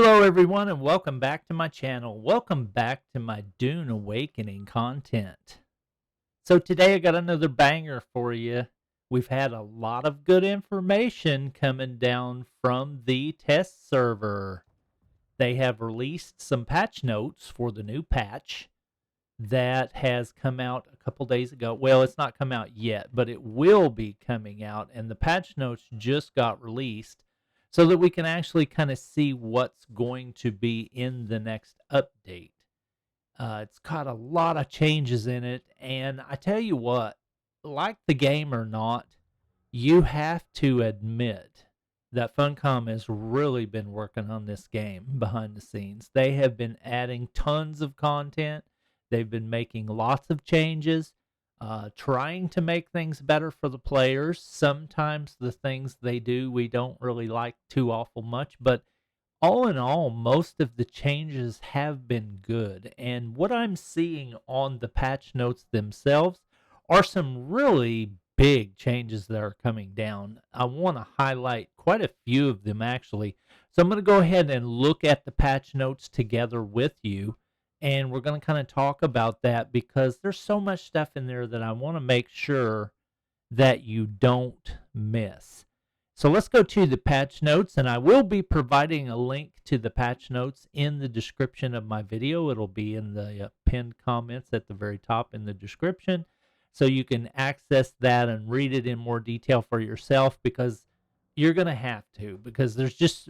Hello, everyone, and welcome back to my channel. Welcome back to my Dune Awakening content. So today I got another banger for you. We've had a lot of good information coming down from the test server. They have released some patch notes for the new patch that has come out a couple days ago. Well, it's not come out yet, but it will be coming out, and the patch notes just got released so that we can actually kind of see what's going to be in the next update. It's got a lot of changes in it, and I tell you what, like the game or not, you have to admit that Funcom has really been working on this game behind the scenes. They have been adding tons of content. They've been making lots of changes, trying to make things better for the players. Sometimes the things they do we don't really like too awful much, but all in all, most of the changes have been good. And what I'm seeing on the patch notes themselves are some really big changes that are coming down. I want to highlight quite a few of them actually. So I'm going to go ahead and look at the patch notes together with you. And we're going to kind of talk about that because there's so much stuff in there that I want to make sure that you don't miss. So let's go to the patch notes, and I will be providing a link to the patch notes in the description of my video. It'll be in the pinned comments at the very top in the description. So you can access that and read it in more detail for yourself because you're going to have to, because there's just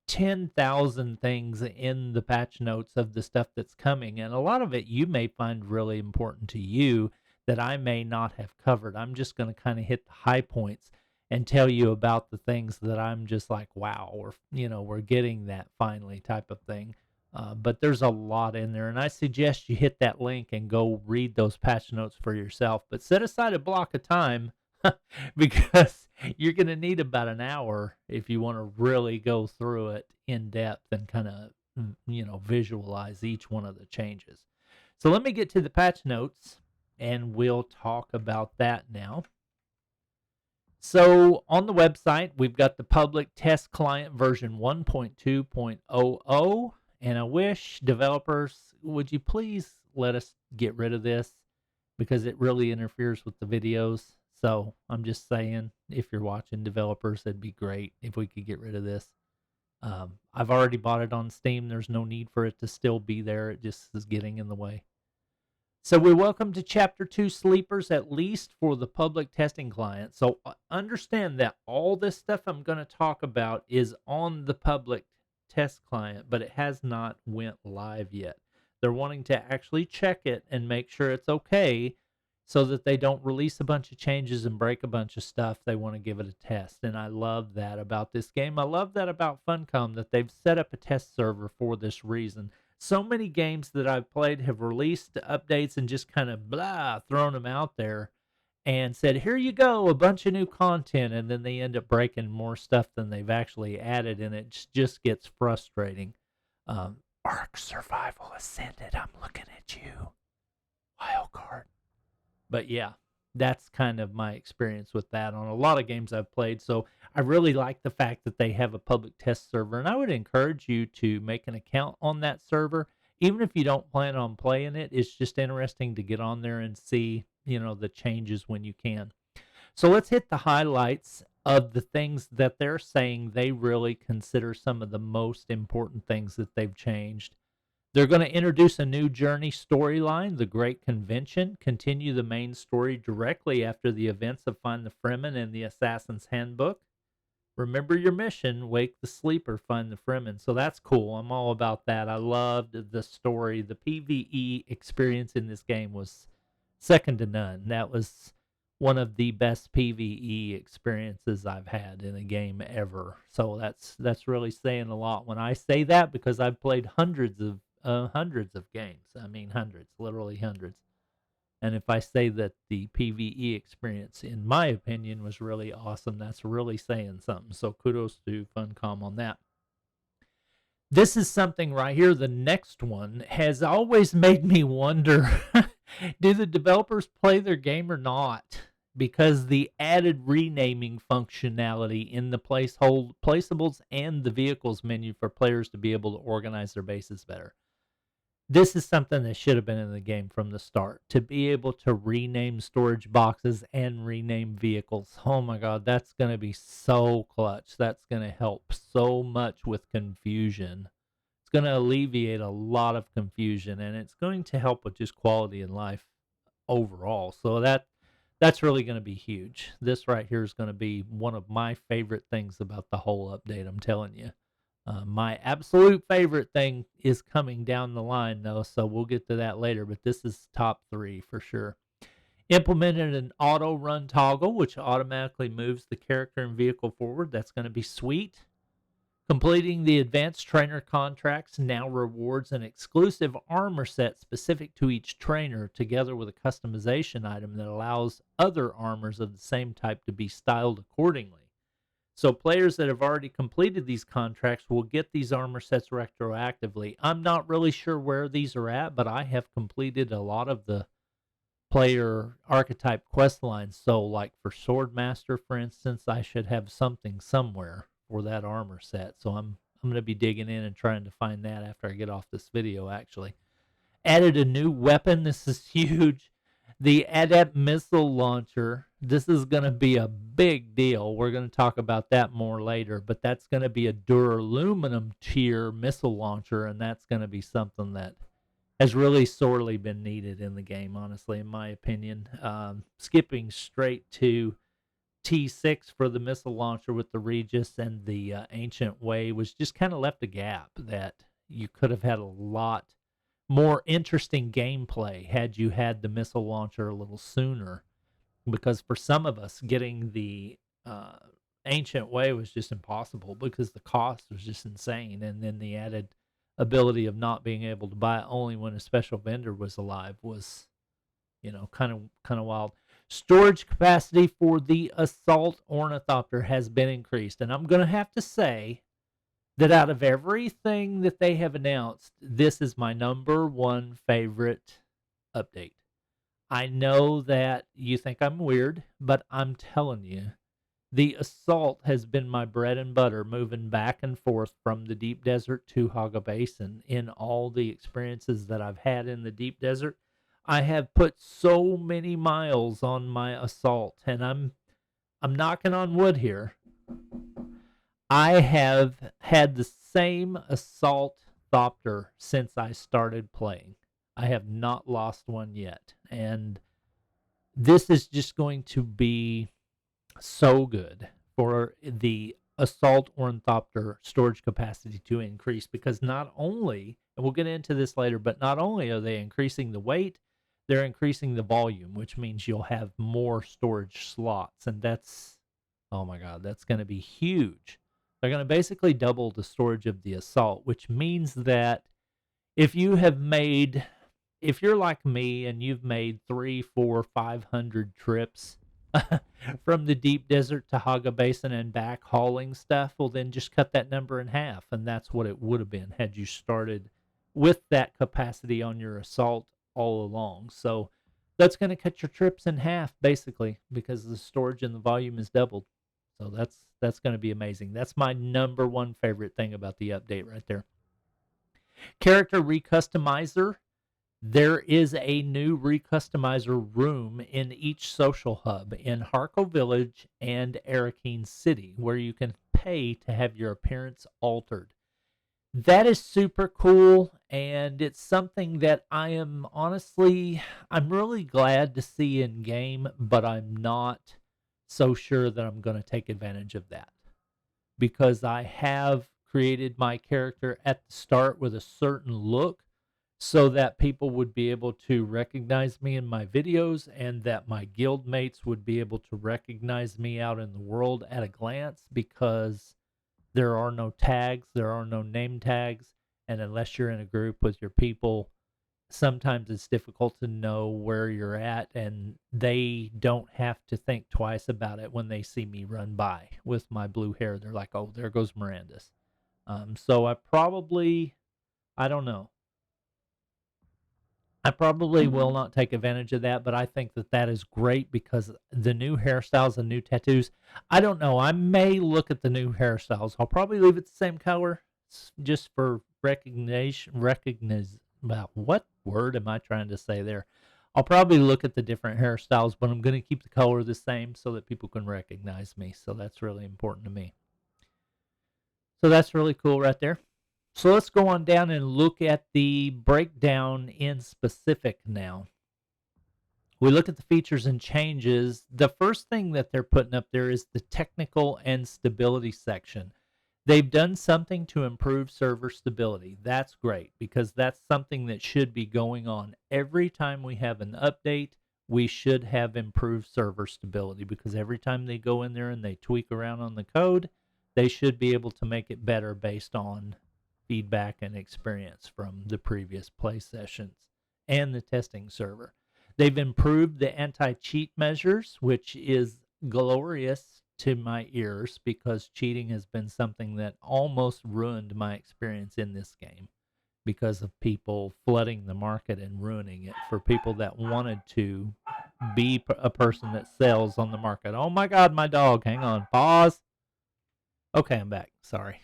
10,000 things in the patch notes of the stuff that's coming. And a lot of it you may find really important to you that I may not have covered. I'm just going to kind of hit the high points and tell you about the things that I'm just like, wow, or, we're getting that finally type of thing. But there's a lot in there, and I suggest you hit that link and go read those patch notes for yourself. But set aside a block of time because you're going to need about an hour if you want to really go through it in depth and kind of, visualize each one of the changes. So let me get to the patch notes, and we'll talk about that now. So on the website, we've got the public test client version 1.2.00. And I wish developers, would you please let us get rid of this because it really interferes with the videos. So I'm just saying, if you're watching developers, it'd be great if we could get rid of this. I've already bought it on Steam. There's no need for it to still be there. It just is getting in the way. So we're welcome to Chapter 2 sleepers, at least for the public testing client. So understand that all this stuff I'm going to talk about is on the public test client, but it has not went live yet. They're wanting to actually check it and make sure it's okay so that they don't release a bunch of changes and break a bunch of stuff. They want to give it a test. And I love that about this game. I love that about Funcom, that they've set up a test server for this reason. So many games that I've played have released updates and just kind of thrown them out there and said, here you go, a bunch of new content, and then they end up breaking more stuff than they've actually added, and it just gets frustrating. Ark Survival Ascended, I'm looking at you. Wild card. But yeah, that's kind of my experience with that on a lot of games I've played. So I really like the fact that they have a public test server, and I would encourage you to make an account on that server. Even if you don't plan on playing it, it's just interesting to get on there and see, the changes when you can. So let's hit the highlights of the things that they're saying they really consider some of the most important things that they've changed. They're going to introduce a new journey storyline, The Great Convention, continue the main story directly after the events of Find the Fremen and the Assassin's Handbook. Remember your mission, wake the sleeper, find the Fremen. So that's cool. I'm all about that. I loved the story. The PvE experience in this game was second to none. That was one of the best PvE experiences I've had in a game ever. So that's really saying a lot when I say that, because I've played hundreds of games. I mean, hundreds, literally hundreds. And if I say that the PvE experience, in my opinion, was really awesome, that's really saying something. So kudos to Funcom on that. This is something right here. The next one has always made me wonder, do the developers play their game or not? because the added renaming functionality in the placeables and the vehicles menu for players to be able to organize their bases better. This is something that should have been in the game from the start. To be able to rename storage boxes and rename vehicles. Oh my God, that's going to be so clutch. That's going to help so much with confusion. It's going to alleviate a lot of confusion, and it's going to help with just quality in life overall. So that's really going to be huge. This right here is going to be one of my favorite things about the whole update, I'm telling you. My absolute favorite thing is coming down the line, though, so we'll get to that later, but this is top 3 for sure. Implemented an auto run toggle, which automatically moves the character and vehicle forward. That's going to be sweet. Completing the advanced trainer contracts now rewards an exclusive armor set specific to each trainer, together with a customization item that allows other armors of the same type to be styled accordingly. So players that have already completed these contracts will get these armor sets retroactively. I'm not really sure where these are at, but I have completed a lot of the player archetype quest lines. So like for Swordmaster, for instance, I should have something somewhere for that armor set. So I'm going to be digging in and trying to find that after I get off this video, actually. Added a new weapon. This is huge. The Adept Missile Launcher. This is going to be a big deal. We're going to talk about that more later, but that's going to be a duraluminum tier missile launcher, and that's going to be something that has really sorely been needed in the game, honestly, in my opinion. Skipping straight to T6 for the missile launcher with the Regis and the Ancient Way was just kind of left a gap that you could have had a lot more interesting gameplay had you had the missile launcher a little sooner, because for some of us getting the Ancient Way was just impossible because the cost was just insane, and then the added ability of not being able to buy it only when a special vendor was alive was, kind of wild. Storage capacity for the Assault Ornithopter has been increased, and I'm going to have to say that out of everything that they have announced, this is my number one favorite update. I know that you think I'm weird, but I'm telling you, the Assault has been my bread and butter, moving back and forth from the deep desert to Haga Basin. In all the experiences that I've had in the deep desert, I have put so many miles on my Assault, and I'm knocking on wood here. I have had the same Assault Thopter since I started playing. I have not lost one yet, and this is just going to be so good for the Assault Ornithopter storage capacity to increase, because not only, and we'll get into this later, but not only are they increasing the weight, they're increasing the volume, which means you'll have more storage slots, and that's, oh my God, that's going to be huge. They're going to basically double the storage of the Assault, which means that if you have made, if you're like me and you've made 300, 400, 500 trips from the deep desert to Haga Basin and back hauling stuff, well, then just cut that number in half, and that's what it would have been had you started with that capacity on your Assault all along. So that's going to cut your trips in half, basically, because the storage and the volume is doubled. So that's going to be amazing. That's my number one favorite thing about the update right there. Character Recustomizer. There is a new Recustomizer room in each social hub in Harko Village and Arrakis City, where you can pay to have your appearance altered. That is super cool, and it's something that I'm really glad to see in game, but I'm not so sure that I'm going to take advantage of that, because I have created my character at the start with a certain look so that people would be able to recognize me in my videos, and that my guild mates would be able to recognize me out in the world at a glance, because there are no tags, there are no name tags, and unless you're in a group with your people, sometimes it's difficult to know where you're at, and they don't have to think twice about it when they see me run by with my blue hair. They're like, oh, there goes Miranda's. So I don't know. I probably will not take advantage of that, but I think that that is great because the new hairstyles and new tattoos, I don't know. I may look at the new hairstyles. I'll probably leave it the same color just for recognize about what word am I trying to say there? I'll probably look at the different hairstyles, but I'm going to keep the color the same so that people can recognize me. So that's really important to me. So that's really cool right there. So let's go on down and look at the breakdown in specific now. We look at the features and changes. The first thing that they're putting up there is the technical and stability section. They've done something to improve server stability. That's great because that's something that should be going on. Every time we have an update, we should have improved server stability because every time they go in there and they tweak around on the code, they should be able to make it better based on feedback and experience from the previous play sessions and the testing server. They've improved the anti-cheat measures, which is glorious to my ears because cheating has been something that almost ruined my experience in this game because of people flooding the market and ruining it for people that wanted to be a person that sells on the market. Oh my God, my dog. Hang on. Pause. Okay, I'm back. Sorry.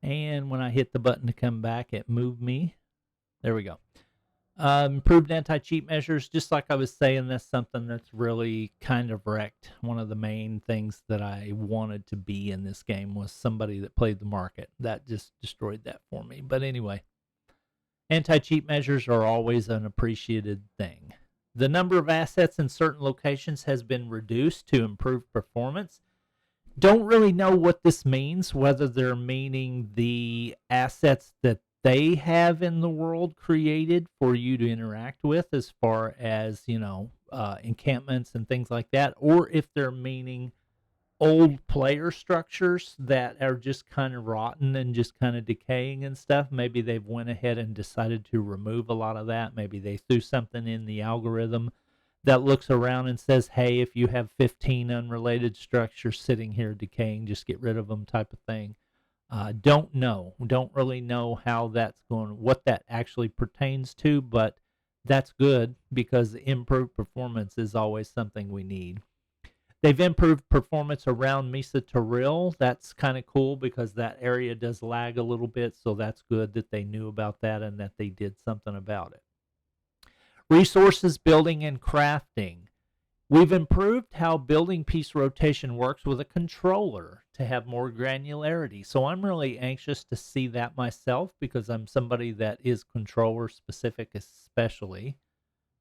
And when I hit the button to come back, it moved me. There we go. Improved anti-cheat measures, just like I was saying, that's something that's really kind of wrecked. One of the main things that I wanted to be in this game was somebody that played the market. That just destroyed that for me. But anyway, anti-cheat measures are always an appreciated thing. The number of assets in certain locations has been reduced to improve performance. Don't really know what this means, whether they're meaning the assets that they have in the world created for you to interact with as far as, encampments and things like that, or if they're meaning old player structures that are just kind of rotten and just kind of decaying and stuff. Maybe they've went ahead and decided to remove a lot of that. Maybe they threw something in the algorithm that looks around and says, hey, if you have 15 unrelated structures sitting here decaying, just get rid of them type of thing. Don't know. Don't really know how that's going, what that actually pertains to, but that's good because improved performance is always something we need. They've improved performance around Mesa Toril. That's kind of cool because that area does lag a little bit, so that's good that they knew about that and that they did something about it. Resources, building, and crafting. We've improved how building piece rotation works with a controller to have more granularity. So I'm really anxious to see that myself because I'm somebody that is controller specific especially.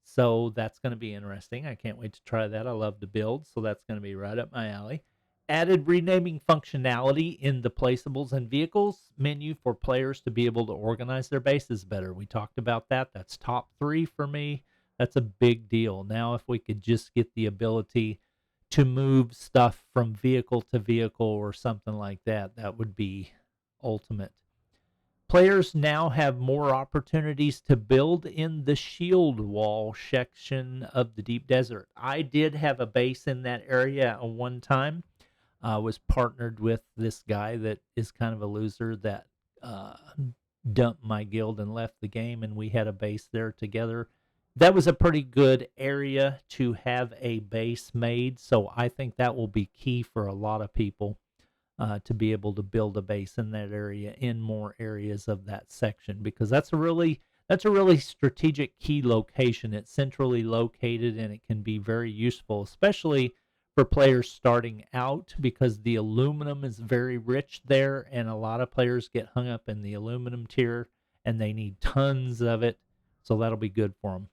So that's going to be interesting. I can't wait to try that. I love to build, so that's going to be right up my alley. Added renaming functionality in the placeables and vehicles menu for players to be able to organize their bases better. We talked about that. That's top 3 for me. That's a big deal. Now, if we could just get the ability to move stuff from vehicle to vehicle or something like that, that would be ultimate. Players now have more opportunities to build in the shield wall section of the deep desert. I did have a base in that area at one time. I was partnered with this guy that is kind of a loser that dumped my guild and left the game, and we had a base there together. That was a pretty good area to have a base made, so I think that will be key for a lot of people to be able to build a base in that area in more areas of that section because that's a really strategic key location. It's centrally located and it can be very useful, especially for players starting out because the aluminum is very rich there and a lot of players get hung up in the aluminum tier and they need tons of it, so that'll be good for them.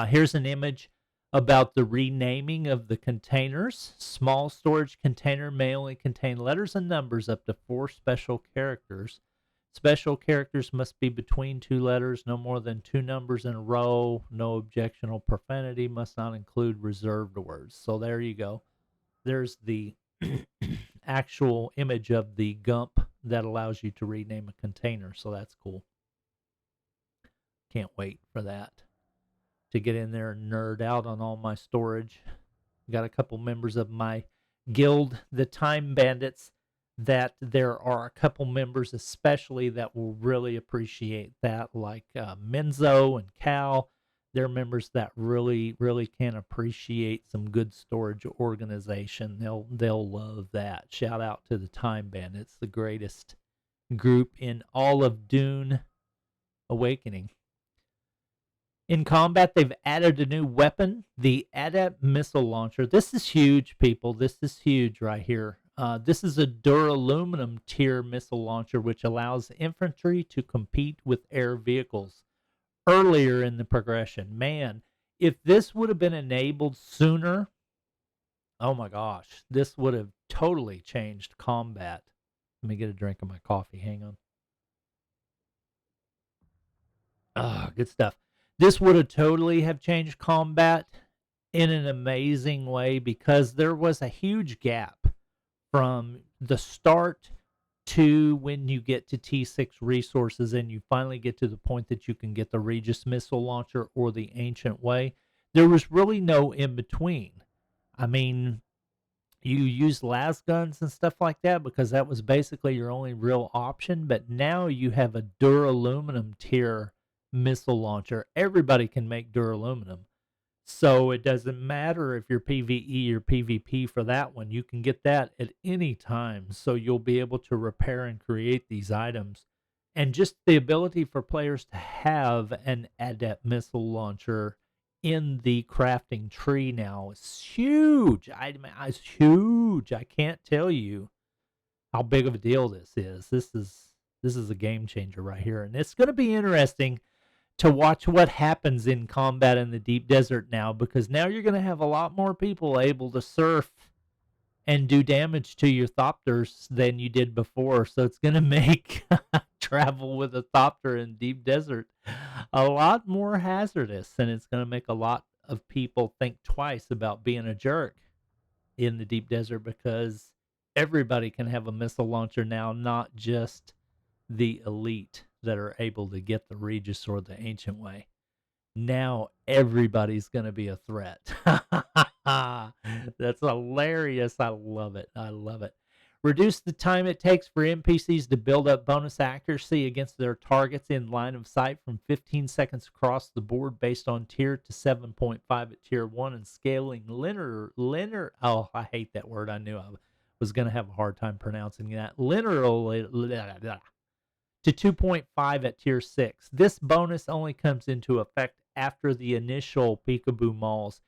Here's an image about the renaming of the containers. Small storage container may only contain letters and numbers up to 4 special characters. Special characters must be between 2 letters, no more than 2 numbers in a row. No objectionable profanity, must not include reserved words. So there you go. There's the actual image of the GUMP that allows you to rename a container. So that's cool. Can't wait for that to get in there and nerd out on all my storage. Got a couple members of my guild, the Time Bandits. that there are a couple members especially that will really appreciate that, like Menzo and Cal. They're members that really, really can appreciate some good storage organization. They'll love that. Shout out to the Time Band. It's the greatest group in all of Dune Awakening. In combat, they've added a new weapon, the Adept Missile Launcher. This is huge, people. This is huge right here. This is a duraluminum tier missile launcher, which allows infantry to compete with air vehicles earlier in the progression. Man, if this would have been enabled sooner, oh my gosh, this would have totally changed combat. Let me get a drink of my coffee. Hang on. Ah, good stuff. This would have totally have changed combat in an amazing way because there was a huge gap from the start to when you get to T6 resources and you finally get to the point that you can get the Regis missile launcher or the Ancient Way. There was really no in between. I mean, you use las guns and stuff like that because that was basically your only real option. But now you have a duraluminum tier missile launcher. Everybody can make duraluminum. So it doesn't matter if you're PvE or PvP for that one. You can get that at any time. So you'll be able to repair and create these items. And just the ability for players to have an adept missile launcher in the crafting tree now is huge. It's huge. I can't tell you how big of a deal this is. This is a game changer right here. And it's going to be interesting to watch what happens in combat in the deep desert now, because now you're going to have a lot more people able to surf and do damage to your thopters than you did before. So it's going to make travel with a thopter in deep desert a lot more hazardous, and it's going to make a lot of people think twice about being a jerk in the deep desert because everybody can have a missile launcher now, not just the elite that are able to get the Regis or the Ancient Way. Now everybody's going to be a threat. That's hilarious. I love it. I love it. Reduce the time it takes for NPCs to build up bonus accuracy against their targets in line of sight from 15 seconds across the board based on tier to 7.5 at tier 1 and scaling linear. Oh, I hate that word. I knew I was going to have a hard time pronouncing that. Linearly to 2.5 at tier 6. This bonus only comes into effect after the initial peekaboo malls.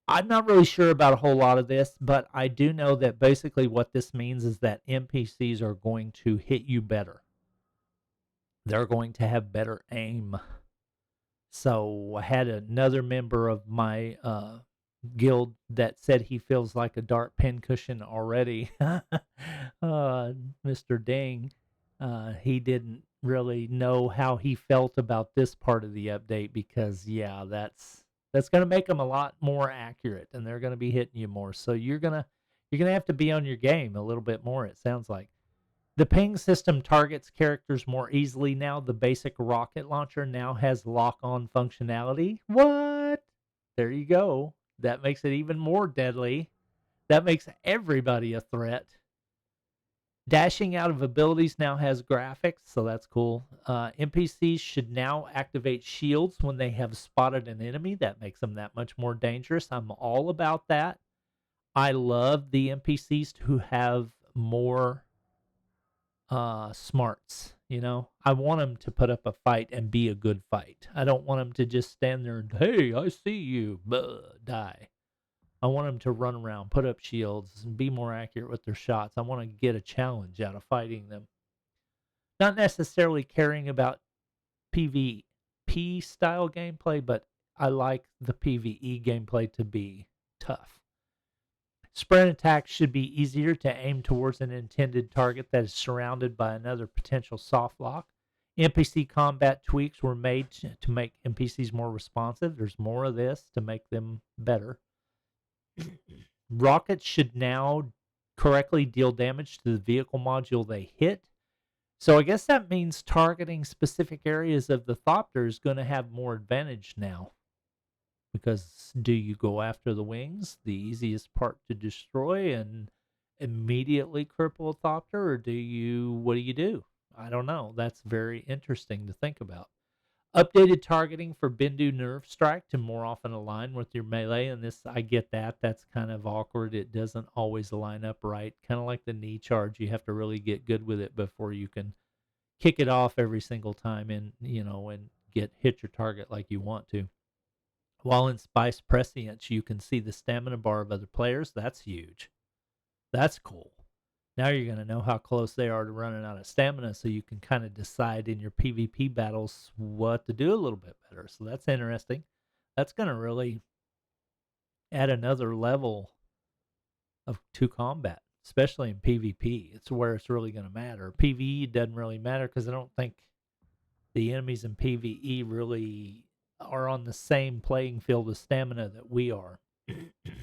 I'm not really sure about a whole lot of this, but I do know that basically what this means is that NPCs are going to hit you better. They're going to have better aim. So I had another member of my guild that said he feels like a dart pincushion already. Mr. Ding. He didn't really know how he felt about this part of the update because, yeah, that's going to make them a lot more accurate, and they're going to be hitting you more. So you're gonna have to be on your game a little bit more. It sounds like the ping system targets characters more easily now. The basic rocket launcher now has lock-on functionality. What? There you go. That makes it even more deadly. That makes everybody a threat. Dashing out of abilities now has graphics, so that's cool. NPCs should now activate shields when they have spotted an enemy. That makes them that much more dangerous. I'm all about that. I love the NPCs who have more smarts. You know, I want them to put up a fight and be a good fight. I don't want them to just stand there and, hey, I see you, die. I want them to run around, put up shields, and be more accurate with their shots. I want to get a challenge out of fighting them. Not necessarily caring about PvP style gameplay, but I like the PvE gameplay to be tough. Sprint attacks should be easier to aim towards an intended target that is surrounded by another potential soft lock. NPC combat tweaks were made to make NPCs more responsive. There's more of this to make them better. Rockets should now correctly deal damage to the vehicle module they hit. So I guess that means targeting specific areas of the Thopter is going to have more advantage now. Because do you go after the wings, the easiest part to destroy, and immediately cripple a Thopter, or what do you do? I don't know. That's very interesting to think about. Updated targeting for Bendu Nerve Strike to more often align with your melee. And this, I get that. That's kind of awkward. It doesn't always line up right. Kind of like the knee charge. You have to really get good with it before you can kick it off every single time and, and hit your target like you want to. While in Spice Prescience, you can see the stamina bar of other players. That's huge. That's cool. Now you're going to know how close they are to running out of stamina, so you can kind of decide in your PvP battles what to do a little bit better. So that's interesting. That's going to really add another level to combat, especially in PvP. It's where it's really going to matter. PvE doesn't really matter because I don't think the enemies in PvE really are on the same playing field of stamina that we are.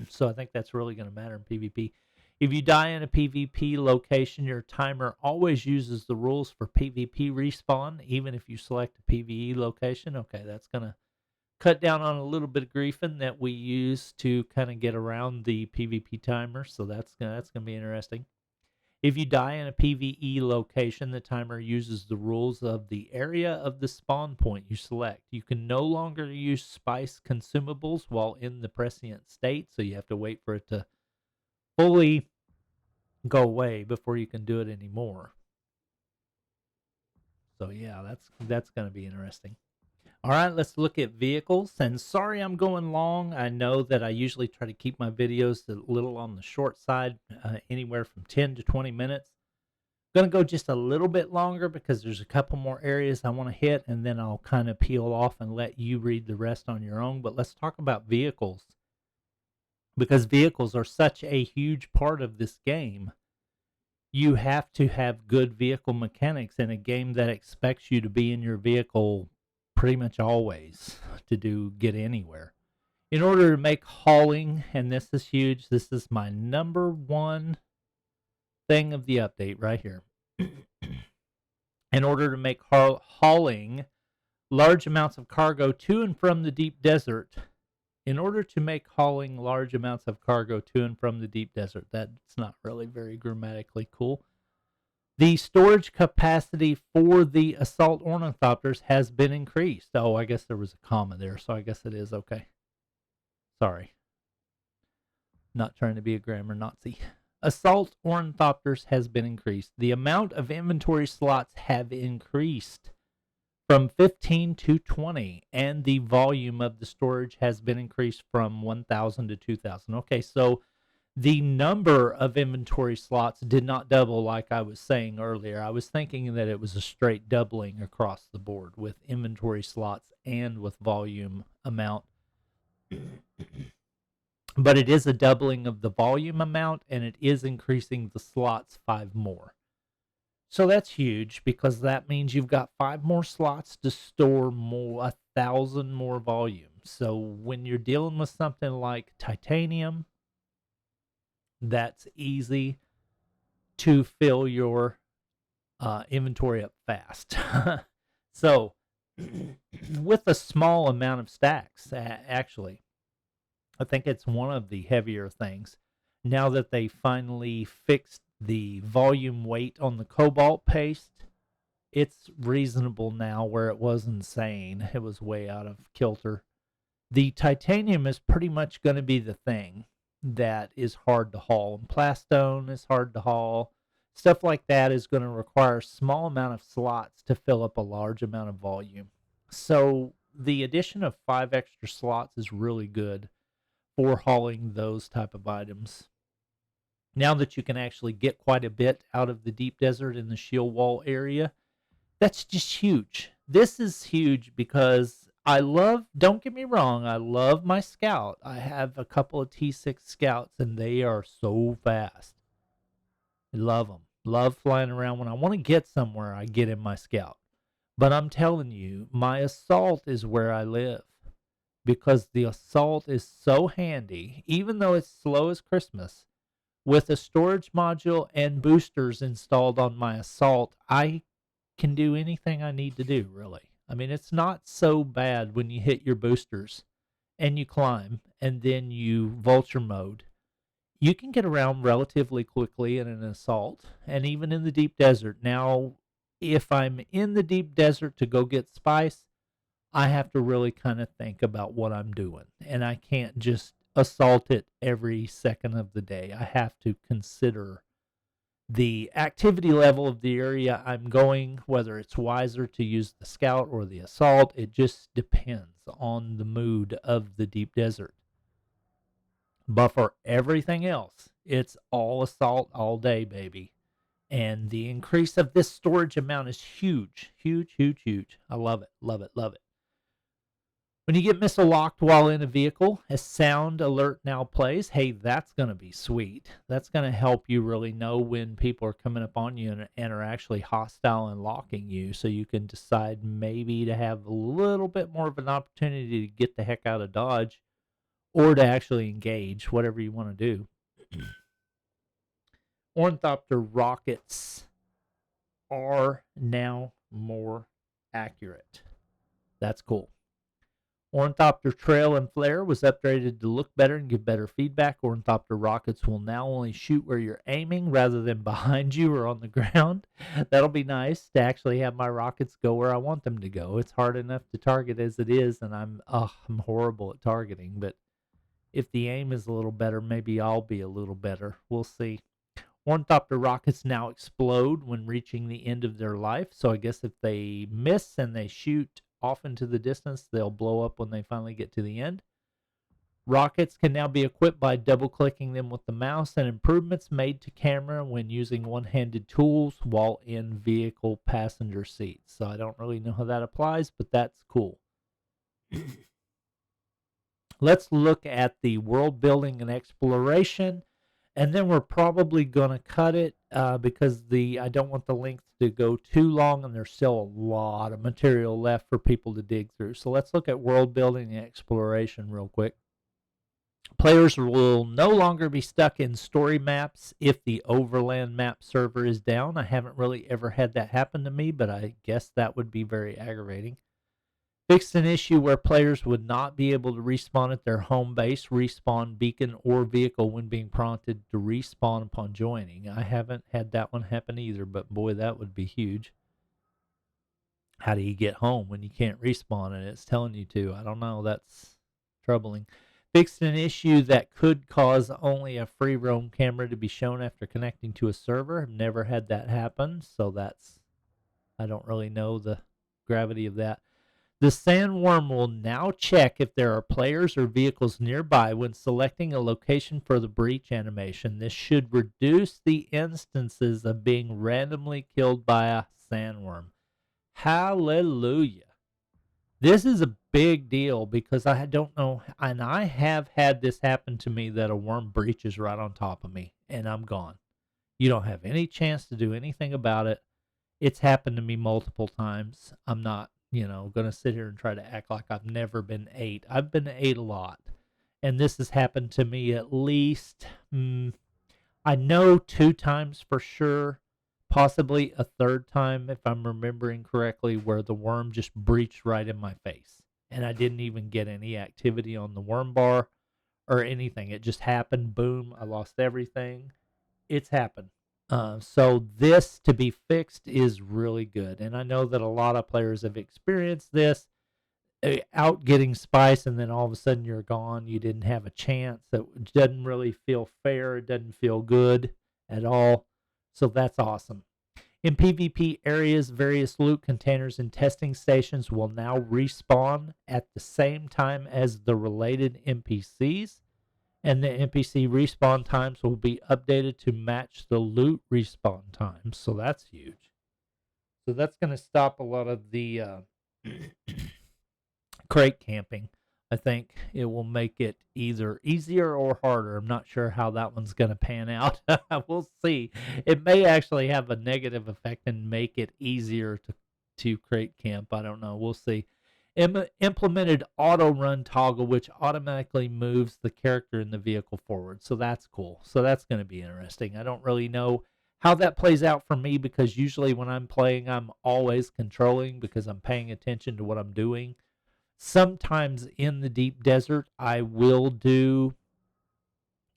So I think that's really going to matter in PvP. If you die in a PvP location, your timer always uses the rules for PvP respawn, even if you select a PvE location. Okay, that's going to cut down on a little bit of griefing that we use to kind of get around the PvP timer. So that's going to be interesting. If you die in a PvE location, the timer uses the rules of the area of the spawn point you select. You can no longer use spice consumables while in the prescient state, so you have to wait for it to fully go away before you can do it anymore. So yeah, that's going to be interesting. All right, let's look at vehicles. And sorry I'm going long. I know that I usually try to keep my videos a little on the short side, anywhere from 10 to 20 minutes. Going to go just a little bit longer because there's a couple more areas I want to hit, and then I'll kind of peel off and let you read the rest on your own. But let's talk about vehicles, because vehicles are such a huge part of this game. You have to have good vehicle mechanics in a game that expects you to be in your vehicle pretty much always to get anywhere. In order to make hauling, and this is huge, this is my number one thing of the update right here. In order to make hauling large amounts of cargo to and from the deep desert, that's not really very grammatically cool. The storage capacity for the assault ornithopters has been increased. Oh, I guess there was a comma there, so I guess it is okay. Sorry. Not trying to be a grammar Nazi. Assault ornithopters has been increased. The amount of inventory slots have increased from 15 to 20, and the volume of the storage has been increased from 1,000 to 2,000. Okay, so the number of inventory slots did not double like I was saying earlier. I was thinking that it was a straight doubling across the board with inventory slots and with volume amount. But it is a doubling of the volume amount, and it is increasing the slots 5 more. So that's huge, because that means you've got 5 more slots to store 1,000 more volume. So when you're dealing with something like titanium, that's easy to fill your inventory up fast. So with a small amount of stacks, actually, I think it's one of the heavier things. Now that they finally fixed the volume weight on the cobalt paste, it's reasonable now, where it was insane. It was way out of kilter. The titanium is pretty much going to be the thing that is hard to haul. And plastone is hard to haul. Stuff like that is going to require a small amount of slots to fill up a large amount of volume. So the addition of 5 extra slots is really good for hauling those type of items. Now that you can actually get quite a bit out of the deep desert in the shield wall area, that's just huge. This is huge because don't get me wrong, I love my scout. I have a couple of T6 scouts, and they are so fast. I love them. Love flying around. When I want to get somewhere, I get in my scout. But I'm telling you, my assault is where I live, because the assault is so handy, even though it's slow as Christmas. With a storage module and boosters installed on my assault, I can do anything I need to do, really. I mean, it's not so bad when you hit your boosters and you climb and then you vulture mode. You can get around relatively quickly in an assault and even in the deep desert. Now, if I'm in the deep desert to go get spice, I have to really kind of think about what I'm doing. And I can't just assault it every second of the day. I have to consider the activity level of the area I'm going, whether it's wiser to use the scout or the assault. It just depends on the mood of the deep desert. But for everything else, it's all assault all day, baby. And the increase of this storage amount is huge, huge, huge, huge. I love it, love it, love it. When you get missile locked while in a vehicle, a sound alert now plays. Hey, that's going to be sweet. That's going to help you really know when people are coming up on you and are actually hostile and locking you, so you can decide maybe to have a little bit more of an opportunity to get the heck out of Dodge or to actually engage, whatever you want to do. Ornithopter rockets are now more accurate. That's cool. Ornithopter trail and flare was upgraded to look better and give better feedback. Ornithopter rockets will now only shoot where you're aiming rather than behind you or on the ground. That'll be nice to actually have my rockets go where I want them to go. It's hard enough to target as it is, and I'm horrible at targeting. But if the aim is a little better, maybe I'll be a little better. We'll see. Ornithopter rockets now explode when reaching the end of their life. So I guess if they miss and they shoot off into the distance, they'll blow up when they finally get to the end. Rockets can now be equipped by double-clicking them with the mouse, and improvements made to camera when using one-handed tools while in vehicle passenger seats. So I don't really know how that applies, but that's cool. Let's look at the world building and exploration. And then we're probably going to cut it because I don't want the length to go too long, and there's still a lot of material left for people to dig through. So let's look at world building and exploration real quick. Players will no longer be stuck in story maps if the overland map server is down. I haven't really ever had that happen to me, but I guess that would be very aggravating. Fixed an issue where players would not be able to respawn at their home base, respawn beacon, or vehicle when being prompted to respawn upon joining. I haven't had that one happen either, but boy, that would be huge. How do you get home when you can't respawn and it's telling you to? I don't know. That's troubling. Fixed an issue that could cause only a free roam camera to be shown after connecting to a server. I've never had that happen, so I don't really know the gravity of that. The sandworm will now check if there are players or vehicles nearby when selecting a location for the breach animation. This should reduce the instances of being randomly killed by a sandworm. Hallelujah. This is a big deal because I don't know, and I have had this happen to me that a worm breaches right on top of me and I'm gone. You don't have any chance to do anything about it. It's happened to me multiple times. I'm not going to sit here and try to act like I've never been ate. I've been ate a lot. And this has happened to me at least, I know 2 times for sure, possibly a third time, if I'm remembering correctly, where the worm just breached right in my face. And I didn't even get any activity on the worm bar or anything. It just happened. Boom. I lost everything. It's happened. So this to be fixed is really good. And I know that a lot of players have experienced this, out getting spice and then all of a sudden you're gone. You didn't have a chance. It doesn't really feel fair. It doesn't feel good at all. So that's awesome. In PvP areas, various loot containers and testing stations will now respawn at the same time as the related NPCs. And the NPC respawn times will be updated to match the loot respawn times. So that's huge. So that's going to stop a lot of the crate camping. I think it will make it either easier or harder. I'm not sure how that one's going to pan out. We'll see. It may actually have a negative effect and make it easier to crate camp. I don't know. We'll see. Implemented auto run toggle, which automatically moves the character in the vehicle forward. So that's cool. So that's going to be interesting. I don't really know how that plays out for me because usually when I'm playing, I'm always controlling because I'm paying attention to what I'm doing. Sometimes in the deep desert, I will do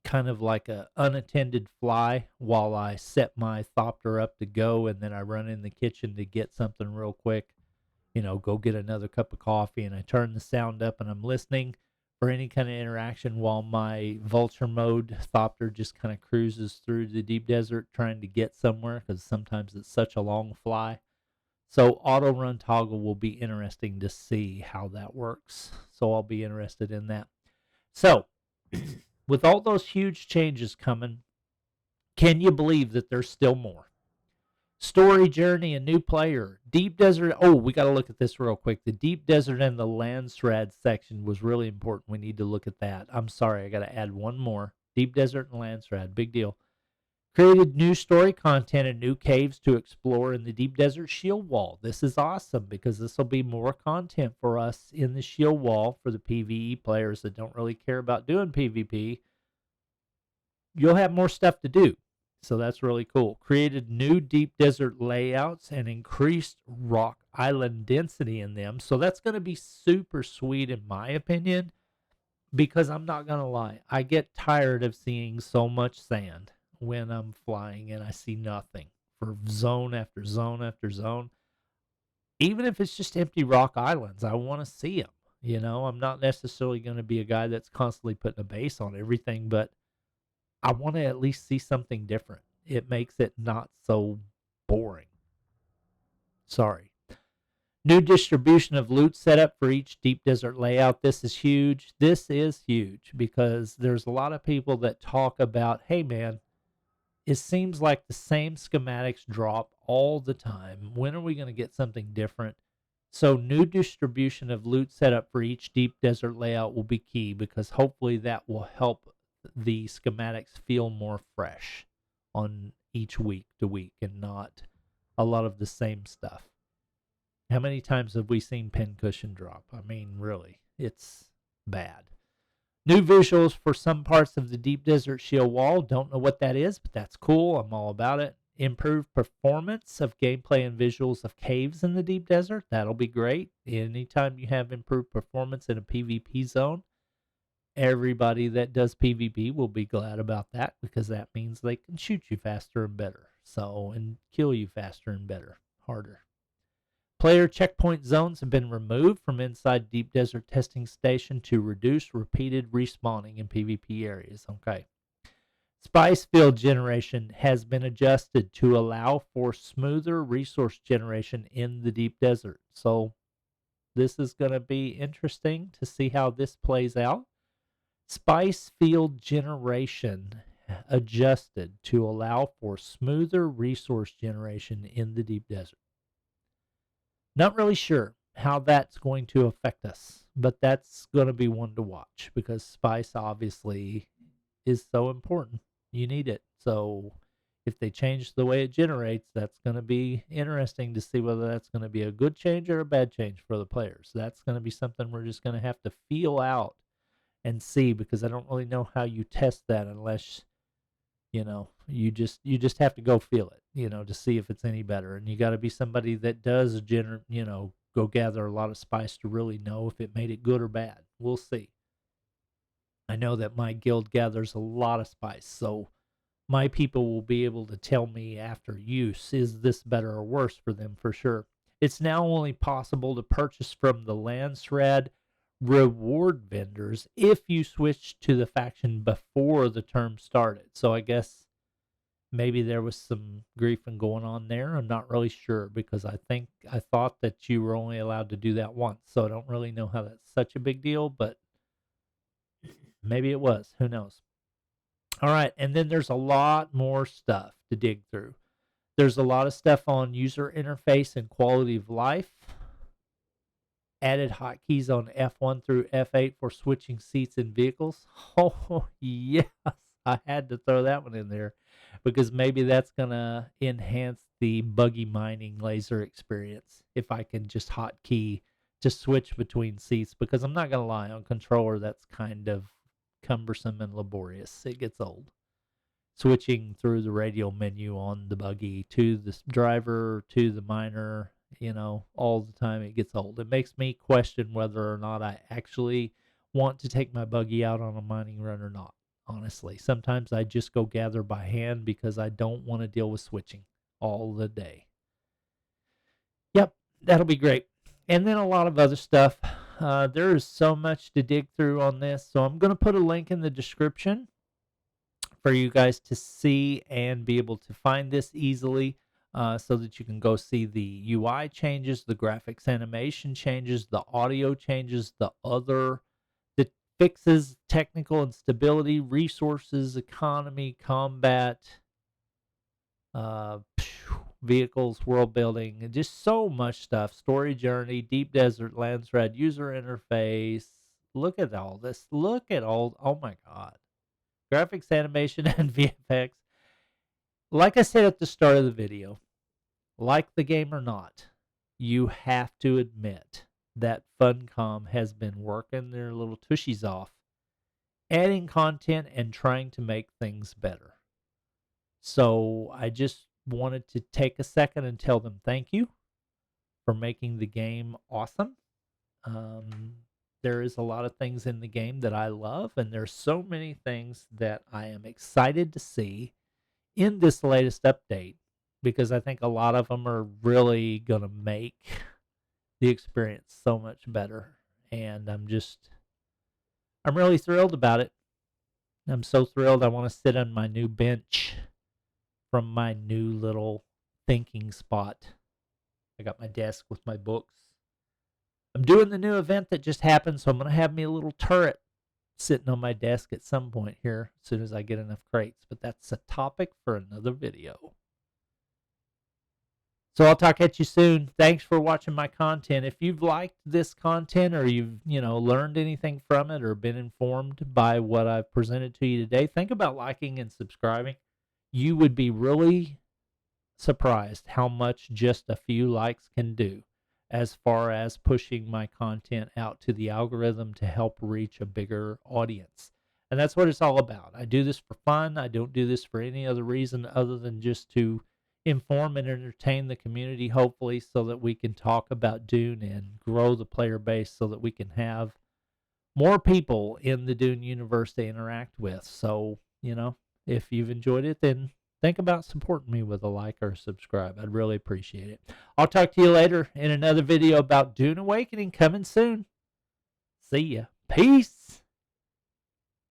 kind of like a unattended fly while I set my thopter up to go, and then I run in the kitchen to get something real quick, go get another cup of coffee, and I turn the sound up and I'm listening for any kind of interaction while my vulture mode thopter just kind of cruises through the deep desert trying to get somewhere because sometimes it's such a long fly. So auto run toggle will be interesting to see how that works. So I'll be interested in that. So with all those huge changes coming, can you believe that there's still more? Story journey, a new player, deep desert. Oh, we got to look at this real quick. The deep desert and the Landsrad section was really important. We need to look at that. I'm sorry, I got to add one more. Deep desert and Landsrad, big deal. Created new story content and new caves to explore in the deep desert shield wall. This is awesome because this will be more content for us in the shield wall for the PvE players that don't really care about doing PvP. You'll have more stuff to do. So that's really cool. Created new deep desert layouts and increased rock island density in them. So that's going to be super sweet in my opinion, because I'm not going to lie. I get tired of seeing so much sand when I'm flying and I see nothing for zone after zone after zone. Even if it's just empty rock islands, I want to see them. I'm not necessarily going to be a guy that's constantly putting a base on everything, but I want to at least see something different. It makes it not so boring. Sorry. New distribution of loot setup for each deep desert layout. This is huge. This is huge because there's a lot of people that talk about, hey man, it seems like the same schematics drop all the time. When are we going to get something different? So new distribution of loot setup for each deep desert layout will be key because hopefully that will help the schematics feel more fresh on each week to week and not a lot of the same stuff. How many times have we seen pincushion drop? I mean, really, it's bad. New visuals for some parts of the deep desert shield wall. Don't know what that is, but that's cool. I'm all about it. Improved performance of gameplay and visuals of caves in the deep desert. That'll be great. Anytime you have improved performance in a PvP zone, everybody that does PvP will be glad about that because that means they can shoot you faster and better. And kill you faster and better, harder. Player checkpoint zones have been removed from inside Deep Desert Testing Station to reduce repeated respawning in PvP areas. Okay. Spice field generation has been adjusted to allow for smoother resource generation in the deep desert. So this is going to be interesting to see how this plays out. Spice field generation adjusted to allow for smoother resource generation in the deep desert. Not really sure how that's going to affect us, but that's going to be one to watch because spice obviously is so important. You need it. So if they change the way it generates, that's going to be interesting to see whether that's going to be a good change or a bad change for the players. That's going to be something we're just going to have to feel out and see because I don't really know how you test that unless you just have to go feel it, to see if it's any better. And you got to be somebody that does go gather a lot of spice to really know if it made it good or bad. We'll see. I know that my guild gathers a lot of spice, so my people will be able to tell me after use, is this better or worse for them for sure. It's now only possible to purchase from the Landsrad reward vendors if you switch to the faction before the term started. So I guess maybe there was some griefing going on there. I'm not really sure because I thought that you were only allowed to do that once. So I don't really know how that's such a big deal, but maybe it was. Who knows? All right, and then there's a lot more stuff to dig through. There's a lot of stuff on user interface and quality of life. Added hotkeys on F1 through F8 for switching seats in vehicles. Oh, yes. I had to throw that one in there because maybe that's going to enhance the buggy mining laser experience if I can just hotkey to switch between seats, because I'm not going to lie, on controller that's kind of cumbersome and laborious. It gets old. Switching through the radial menu on the buggy to the driver, to the miner, all the time, it gets old. It makes me question whether or not I actually want to take my buggy out on a mining run or not. honestly. Sometimes I just go gather by hand because I don't want to deal with switching all the day. Yep, that'll be great. And then a lot of other stuff. There is so much to dig through on this, so I'm going to put a link in the description for you guys to see and be able to find this easily, so that you can go see the UI changes, the graphics animation changes, the audio changes, the fixes, technical and stability, resources, economy, combat, uh, vehicles, world building, and just so much stuff. Story journey, deep desert, lands red, user interface. Look at all this. Look at all. Oh my God. Graphics, animation, and VFX. Like I said at the start of the video, like the game or not, you have to admit that Funcom has been working their little tushies off, adding content and trying to make things better. So I just wanted to take a second and tell them thank you for making the game awesome. There is a lot of things in the game that I love, and there's so many things that I am excited to see in this latest update, because I think a lot of them are really going to make the experience so much better. And I'm really thrilled about it. I'm so thrilled. I want to sit on my new bench from my new little thinking spot. I got my desk with my books. I'm doing the new event that just happened, so I'm going to have me a little turret sitting on my desk at some point here as soon as I get enough crates. But that's a topic for another video. So I'll talk at you soon. Thanks for watching my content. If you've liked this content, or you've learned anything from it, or been informed by what I've presented to you today, think about liking and subscribing. You would be really surprised how much just a few likes can do as far as pushing my content out to the algorithm to help reach a bigger audience. And that's what it's all about. I do this for fun. I don't do this for any other reason other than just to inform and entertain the community, hopefully, so that we can talk about Dune and grow the player base so that we can have more people in the Dune universe to interact with. So, if you've enjoyed it, then think about supporting me with a like or subscribe. I'd really appreciate it. I'll talk to you later in another video about Dune Awakening coming soon. See ya. Peace.